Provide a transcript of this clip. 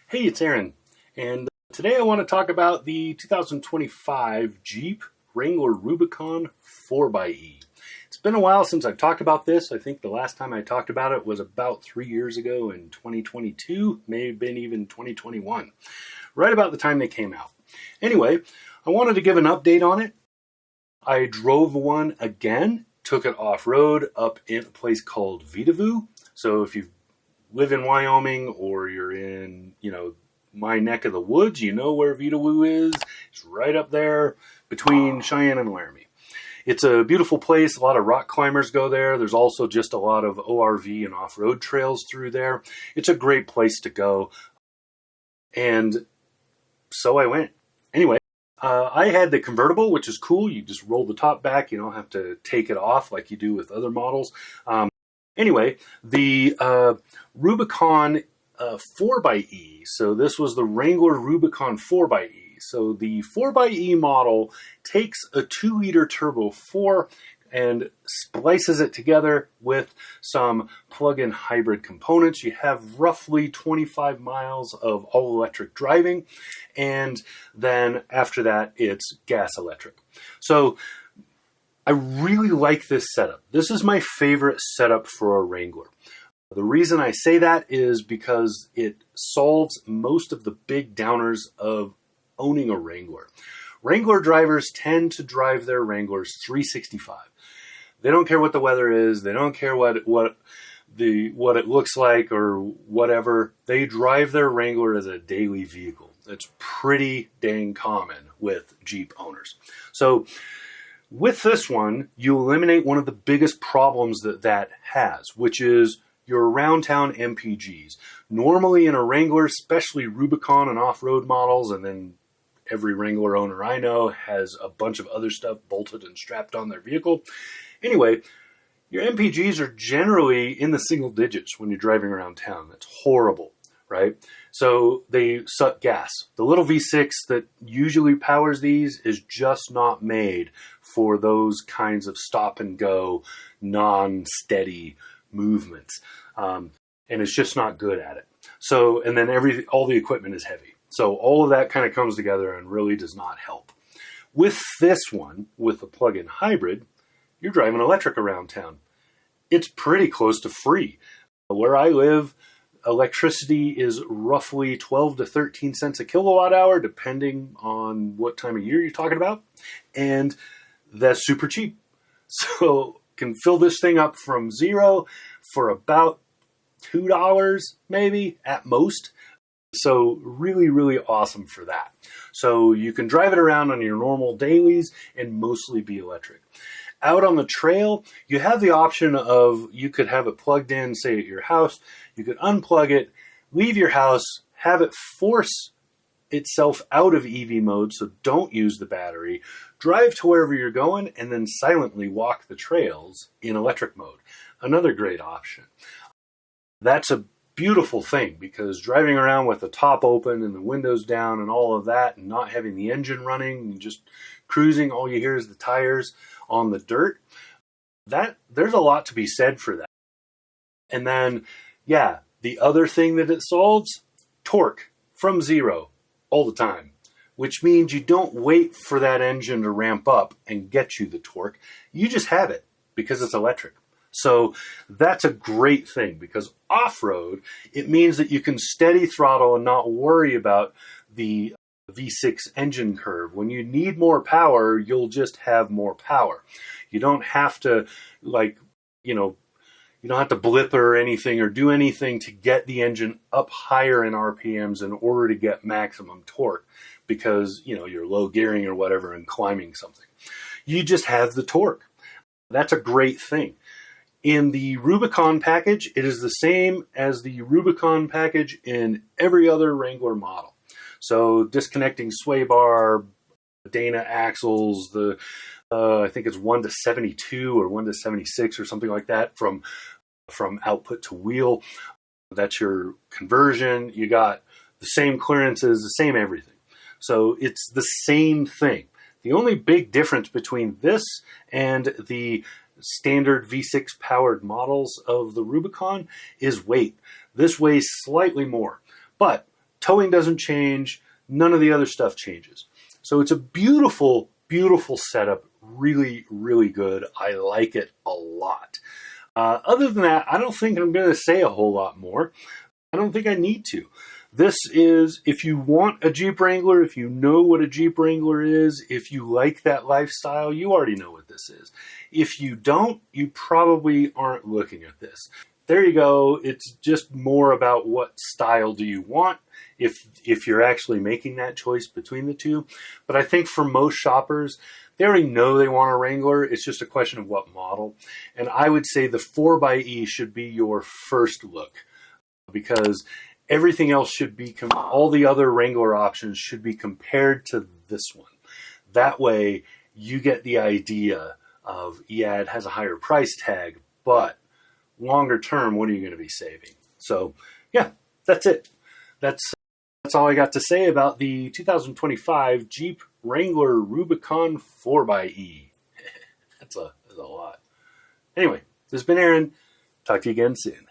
Hey, it's Aaron, and today I want to talk about the 2025 Jeep Wrangler Rubicon 4xe. It's been a while since I've talked about this. I think the last time I talked about it was about 3 years ago in 2022, may have been even 2021, right about the time they came out. Anyway, I wanted to give an update on it. I drove one again, took it off-road up in a place called Vitavue. So if you live in Wyoming or you're in, my neck of the woods, you know where Vitavue is. It's right up there between Cheyenne and Laramie. It's a beautiful place. A lot of rock climbers go there. There's also just a lot of ORV and off-road trails through there. It's a great place to go. And so I went. Anyway, I had the convertible, which is cool. You just roll the top back. You don't have to take it off like you do with other models. Anyway, the Rubicon 4xe, so this was the Wrangler Rubicon 4xe. So the 4xe model takes a 2-liter turbo 4 and splices it together with some plug-in hybrid components. You have roughly 25 miles of all-electric driving, and then after that, it's gas electric. So I really like this setup. This is my favorite setup for a Wrangler. The reason I say that is because it solves most of the big downers of owning a Wrangler. Wrangler drivers tend to drive their Wranglers 365. They don't care what the weather is. They don't care what it looks like or whatever. They drive their Wrangler as a daily vehicle. It's pretty dang common with Jeep owners. So with this one, you eliminate one of the biggest problems that has, which is your around town MPGs. Normally in a Wrangler, especially Rubicon and off-road models, and then every Wrangler owner I know has a bunch of other stuff bolted and strapped on their vehicle. Anyway, your MPGs are generally in the single digits when you're driving around town. That's horrible, right? So they suck gas. The little V6 that usually powers these is just not made for those kinds of stop and go, non-steady movements. And it's just not good at it. So, and then all the equipment is heavy. So all of that kind of comes together and really does not help. With this one, with the plug-in hybrid, you're driving electric around town. It's pretty close to free. Where I live, electricity is roughly 12 to 13 cents a kilowatt hour, depending on what time of year you're talking about. And that's super cheap. So can fill this thing up from zero for about $2 maybe at most. So really, really awesome for that. So you can drive it around on your normal dailies and mostly be electric. Out on the trail, you have the option of, you could have it plugged in, say at your house. You could unplug it, leave your house, have it force itself out of EV mode, so don't use the battery, drive to wherever you're going, and then silently walk the trails in electric mode. Another great option. That's a beautiful thing, because driving around with the top open and the windows down and all of that, and not having the engine running and just cruising, all you hear is the tires on the dirt, there's a lot to be said for that. And then, yeah, the other thing that it solves, torque from zero all the time, which means you don't wait for that engine to ramp up and get you the torque. You just have it because it's electric. So that's a great thing, because off-road, it means that you can steady throttle and not worry about the V6 engine curve. When you need more power, you'll just have more power. You don't have to, you don't have to blip or anything or do anything to get the engine up higher in RPMs in order to get maximum torque, because, you're low gearing or whatever and climbing something. You just have the torque. That's a great thing. In the Rubicon package, it is the same as the Rubicon package in every other Wrangler model. So disconnecting sway bar, Dana axles, I think it's 1 to 72 or 1 to 76 or something like that from output to wheel. That's your conversion. You got the same clearances, the same everything. So it's the same thing. The only big difference between this and the standard V6 powered models of the Rubicon is weight. This weighs slightly more, but Towing doesn't change. None of the other stuff changes. So it's a beautiful, beautiful setup. Really, really good. I like it a lot. Other than that, I don't think I'm going to say a whole lot more. I don't think I need to. This is, if you want a Jeep Wrangler, if you know what a Jeep Wrangler is, if you like that lifestyle, you already know what this is. If you don't, you probably aren't looking at this. There you go. It's just more about what style do you want if you're actually making that choice between the two. But I think for most shoppers, they already know they want a Wrangler. It's just a question of what model. And I would say the 4xe should be your first look, because everything else should be, all the other Wrangler options should be compared to this one. That way you get the idea of, yeah, it has a higher price tag, but longer term, what are you going to be saving? So yeah, that's it. That's all I got to say about the 2025 Jeep Wrangler Rubicon 4xe. That's a lot. Anyway, this has been Aaron. Talk to you again soon.